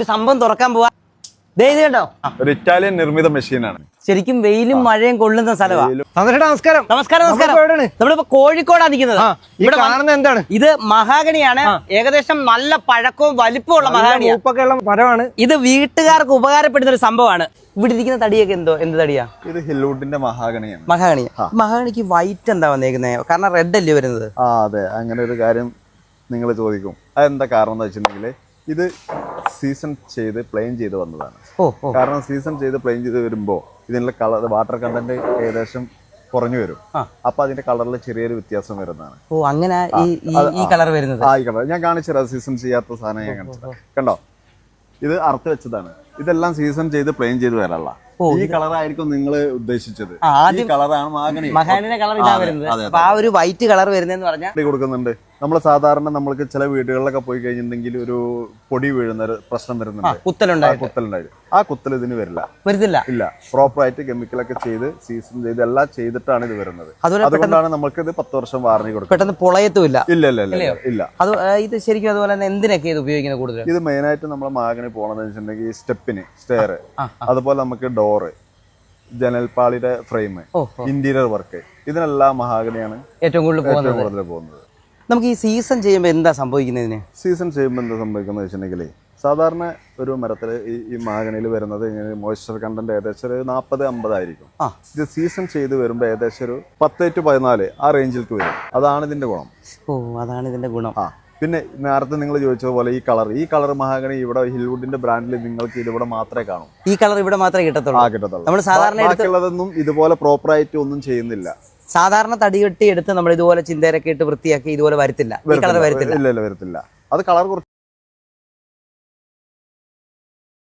ഒരു സംഭവം തുറക്കാൻ പോവാ. ദേ ഇത് കണ്ടോ, ഒരു ഇറ്റാലിയൻ നിർമ്മിത മെഷീനാണ്. ശരിക്കും വെയിലും മഴയും കൊള്ളുന്ന സ്ഥലമാണ്. നമസ്കാരം. നമസ്കാരം. നമ്മളിപ്പോ കോഴിക്കോടാണ് നിൽക്കുന്നത്. ഇവിടെ കാണുന്നത് എന്താണ്? ഇത് മഹാഗണിയാണ്. ഏകദേശം നല്ല പഴക്കവും വലിപ്പമുള്ള മഹാഗണിയാണ്. മരമാണ്. ഇത് വീട്ടുകാർക്ക് ഉപകാരപ്പെടുന്ന ഒരു സംഭവമാണ്. ഇവിടെ ഇരിക്കുന്ന തടിയൊക്കെ എന്ത് തടിയാ? ഇത് ഹിൽവുഡിന്റെ മഹാഗണിയാണ്. മഹാഗണിക്ക് വൈറ്റ് എന്താ വന്നേക്കുന്നത്? കാരണം റെഡ് അല്ലേ വരുന്നത്? അതെ, അങ്ങനെ ഒരു കാര്യം നിങ്ങൾ ചോദിക്കും. അതെന്താ കാരണം എന്ന് വെച്ചിട്ടുണ്ടെങ്കിൽ ഇത് സീസൺ ചെയ്ത് പ്ലെയിൻ ചെയ്ത് വന്നതാണ്. കാരണം സീസൺ ചെയ്ത് പ്ലെയിൻ ചെയ്ത് വരുമ്പോൾ ഇതിനുള്ള കളർ വാട്ടർ കണ്ടന്റ് ഏകദേശം കുറഞ്ഞു വരും. അപ്പൊ അതിന്റെ കളറിൽ ചെറിയൊരു വ്യത്യാസം വരുന്നതാണ്. അങ്ങനെ ഈ കളർ വരുന്നത്. ഈ കളർ ഞാൻ കാണിച്ചു. സീസൺ ചെയ്യാത്ത സാധനം ഞാൻ കാണിച്ചത് കണ്ടോ. ഇത് അറുത്ത് വെച്ചതാണ്. ഇതെല്ലാം സീസൺ ചെയ്ത് പ്ലെയിൻ ചെയ്ത് വരാനുള്ള ഈ കളറായിരിക്കും നിങ്ങൾ ഉദ്ദേശിച്ചത്. ഈ കളറാണ് മഹാഗണിയുടെ കളർ ഇതാ വരുന്നത്. അപ്പൊ ആ ഒരു വൈറ്റ് കളർ വരുന്നതെന്ന് പറഞ്ഞാൽ കൊടുക്കുന്നുണ്ട്. നമ്മൾ സാധാരണ നമ്മൾക്ക് ചില വീടുകളിലൊക്കെ പോയി കഴിഞ്ഞിട്ടുണ്ടെങ്കിൽ ഒരു പൊടി വീഴുന്ന ഒരു പ്രശ്നം വരുന്നുണ്ട്. കുത്തലുണ്ടായിരുന്നു. ആ കുത്തൽ ഇതിന് വരുന്നില്ല. പ്രോപ്പർ ആയിട്ട് കെമിക്കലൊക്കെ ചെയ്ത് സീസൺ ചെയ്ത് എല്ലാം ചെയ്തിട്ടാണ് ഇത് വരുന്നത്. അതുകൊണ്ടാണ് നമുക്ക് ഇത് 10 വർഷം വാറണ്ടി കൊടുക്കുന്നത്. പെട്ടെന്ന് പൊളയത്തുമില്ല. ഇല്ല. അത് ഇത് ശരിക്കും അതുപോലെ തന്നെ എന്തിനൊക്കെ ഇത് ഉപയോഗിക്കുന്നത് കൂടുതൽ? ഇത് മെയിൻ ആയിട്ട് നമ്മളെ മഹാഗണി പോകണമെന്ന് വെച്ചിട്ടുണ്ടെങ്കിൽ സ്റ്റെപ്പിന്, സ്റ്റെയർ, അതുപോലെ നമുക്ക് ഡോറ്, ജനൽപ്പാളിയുടെ ഫ്രെയിം, ഇന്റീരിയർ വർക്ക്, ഇതിനെല്ലാം മഹാഗണിയാണ് ഏറ്റവും കൂടുതൽ പോകുന്നത്. നമുക്ക് ഈ സീസൺ ചെയ്യുമ്പോൾ എന്താ സംഭവിക്കുന്നതിന്? സീസൺ ചെയ്യുമ്പോൾ എന്താ സംഭവിക്കുന്നത് വെച്ചിട്ടുണ്ടെങ്കിൽ സാധാരണ ഒരു മരത്തിൽ ഈ മഹാഗണിയിൽ വരുന്നത് ഇങ്ങനെ മോയ്സ്ചർ കണ്ടന്റ് ഏകദേശം ഒരു 40-50 ആയിരിക്കും. ഇത് സീസൺ ചെയ്ത് വരുമ്പോൾ ഏകദേശം ഒരു 10 to 14 ആ റേഞ്ചിലേക്ക് വരും. അതാണ് ഇതിന്റെ ഗുണം. അതാണ് ഇതിന്റെ ഗുണം. പിന്നെ നേരത്തെ നിങ്ങൾ ചോദിച്ച പോലെ ഈ കളർ മഹാഗണി ഇവിടെ ഹിൽവുഡിന്റെ ബ്രാൻഡിൽ നിങ്ങൾക്ക് ഇതിവിടെ മാത്രമേ കാണൂ. ഈ കളർ ഇവിടെ മാത്രമേ കിട്ടത്തുള്ളൂ. നമ്മൾ സാധാരണ ബാക്കിയുള്ളതൊന്നും ഇതുപോലെ പ്രോപ്പർ ആയിട്ട് ഒന്നും ചെയ്യുന്നില്ല. സാധാരണ തടി കെട്ടി എടുത്ത് നമ്മൾ ഇതുപോലെ ചിന്തേരൊക്കെ ഇട്ട് വൃത്തിയാക്കി ഇതുപോലെ വരത്തില്ല. ഈ കളർ വരത്തില്ല. വരത്തില്ല. അത് കളർ